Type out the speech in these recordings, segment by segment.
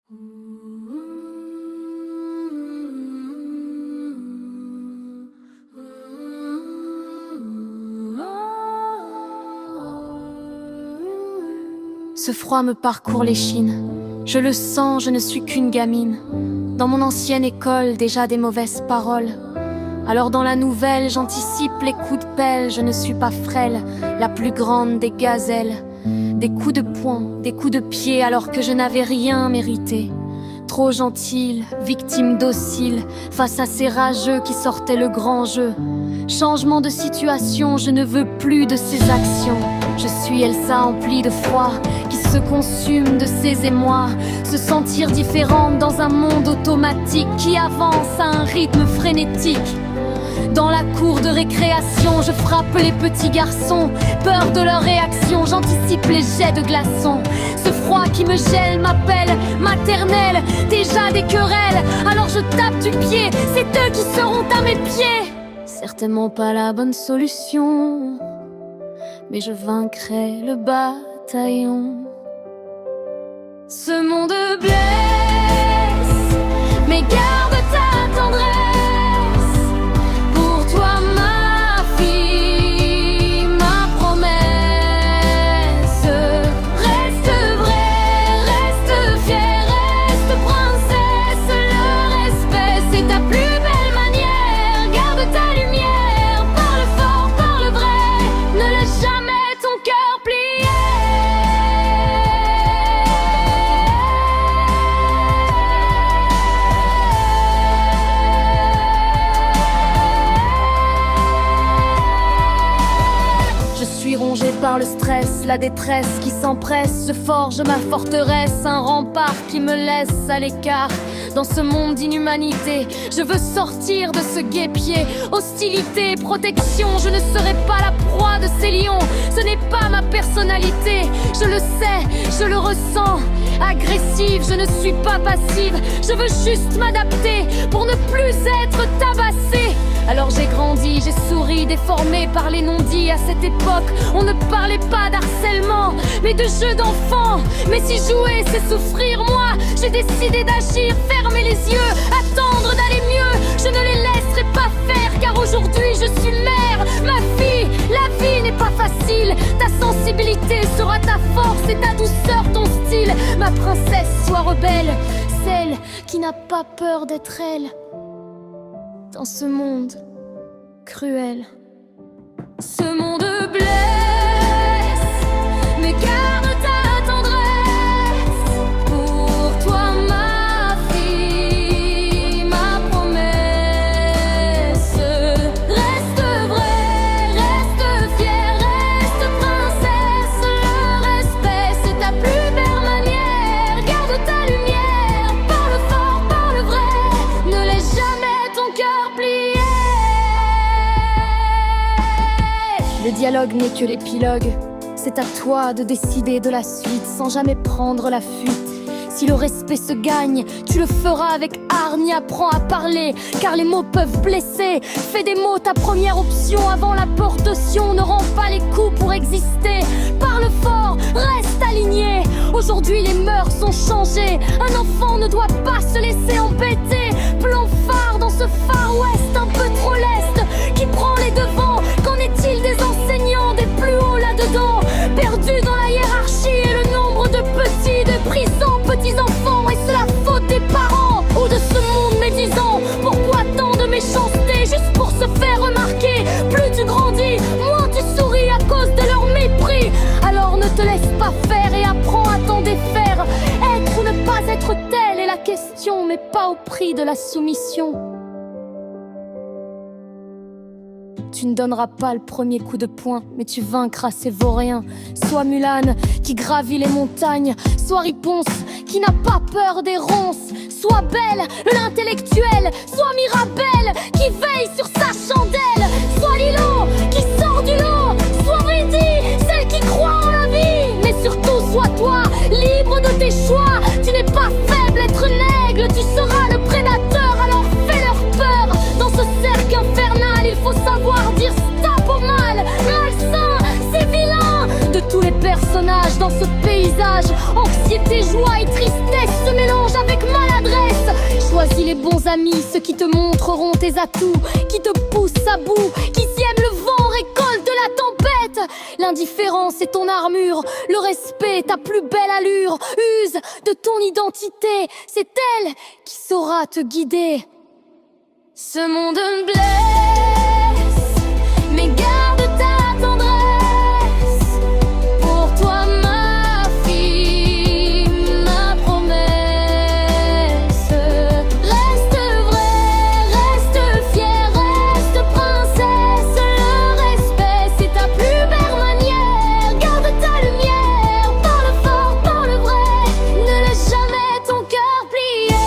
Ce froid me parcourt l'échine. Je le sens, je ne suis qu'une gamine. Dans mon ancienne école, déjà des mauvaises paroles. Alors dans la nouvelle, j'anticipe les coups de pelle. Je ne suis pas frêle, la plus grande des gazelles. Des coups de poing, des coups de pied, alors que je n'avais rien mérité. Trop gentille, victime docile, face à ces rageux qui sortaient le grand jeu. Changement de situation, je ne veux plus de ces actions. Je suis Elsa emplie de froid, qui se consume de ses émois. Se sentir différente dans un monde automatique qui avance à un rythme frénétique. Dans la cour de récréation, je frappe les petits garçons. Peur de leur réaction, j'anticipe les jets de glaçons. Ce froid qui me gèle m'appelle maternelle. Déjà des querelles, alors je tape du pied. C'est eux qui seront à mes pieds. Certainement pas la bonne solution, mais je vaincrai le bataillon. Ce monde blesse, mais garde ta tendresse. Pour toi ma fille, ma promesse. Reste vraie, reste fière, reste princesse. Le respect c'est ta plus belle manière. Garde ta lumière, parle fort, parle vrai. Ne laisse jamais ton cœur plier. Rongée par le stress, la détresse qui s'empresse. Je forge ma forteresse, un rempart qui me laisse à l'écart. Dans ce monde d'inhumanité, je veux sortir de ce guêpier. Hostilité, protection, je ne serai pas la proie de ces lions. Ce n'est pas ma personnalité, je le sais, je le ressens. Agressive, je ne suis pas passive. Je veux juste m'adapter pour ne plus être tabassée. Alors j'ai grandi, j'ai souri, déformé par les non-dits. À cette époque, on ne parlait pas d'harcèlement, mais de jeux d'enfants. Mais si jouer, c'est souffrir, moi, j'ai décidé d'agir, fermer les yeux, attendre d'aller mieux. Je ne les laisserai pas faire, car aujourd'hui je suis mère. Ma fille, la vie n'est pas facile. Ta sensibilité sera ta force et ta douceur ton style. Ma princesse, sois rebelle, celle qui n'a pas peur d'être elle. Dans ce monde cruel, ce monde blesse, mais garde ta tendresse. Pour toi ma fille, ma promesse. Reste vraie, reste fière, reste princesse. Le respect c'est ta plus belle manière. Garde ta lumière, parle fort, parle vrai. Ne laisse jamais ton cœur plier. Le dialogue n'est que l'épilogue. C'est à toi de décider de la suite sans jamais prendre la fuite. Si le respect se gagne, tu le feras avec hargne. Apprends à parler, car les mots peuvent blesser. Fais des mots ta première option avant la portation. Ne rends pas les coups pour exister. Parle fort, reste aligné. Aujourd'hui les mœurs sont changées. Un enfant ne doit pas se laisser embêter. Plan phare dans ce Far West un peu trop leste. Qui prend les devants? Qu'en est-il des enseignants, des plus hauts là-dedans? Perdus dans la hiérarchie et le nombre de petits, de prison, petits-enfants. Et c'est la faute des parents ou de ce monde médisant. Pourquoi tant de méchanceté juste pour se faire remarquer? Plus tu grandis, moins tu souris à cause de leur mépris. Alors ne te laisse pas faire et apprends à t'en défaire. Être ou ne pas être telle est la question, mais pas au prix de la soumission. Tu ne donneras pas le premier coup de poing, mais tu vaincras ces vauriens. Sois Mulan, qui gravit les montagnes. Sois Riponce, qui n'a pas peur des ronces. Sois Belle, l'intellectuelle. Sois Mirabelle, qui veille sur sa chandelle. Sois Lilo, qui sort du lot. Sois Rudy, celle qui croit en la vie. Mais surtout, sois toi, libre de tes choix. Tu n'es pas faible, être un aigle. Tu seras le prédateur, alors fais-leur peur. Dans ce cercle infernal, il faut savoir dire stop au mal. Malsain, c'est vilain. De tous les personnages dans ce paysage, anxiété, joie et tristesse se mélangent amis, ceux qui te montreront tes atouts, qui te poussent à bout, qui sèment le vent, récoltent la tempête. L'indifférence est ton armure, le respect ta plus belle allure. Use de ton identité, c'est elle qui saura te guider. Ce monde me blesse, mais garde ta tendresse. Pour toi ma fille, ma promesse. Reste vraie, reste fière, reste princesse. Le respect c'est ta plus belle manière. Garde ta lumière, parle fort, parle vrai. Ne laisse jamais ton cœur plier.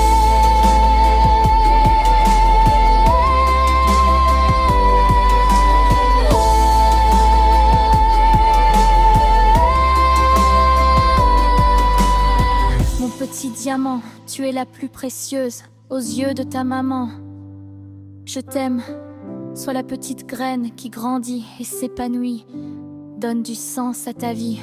Mon petit diamant, tu es la plus précieuse aux yeux de ta maman. Je t'aime, sois la petite graine qui grandit et s'épanouit, donne du sens à ta vie.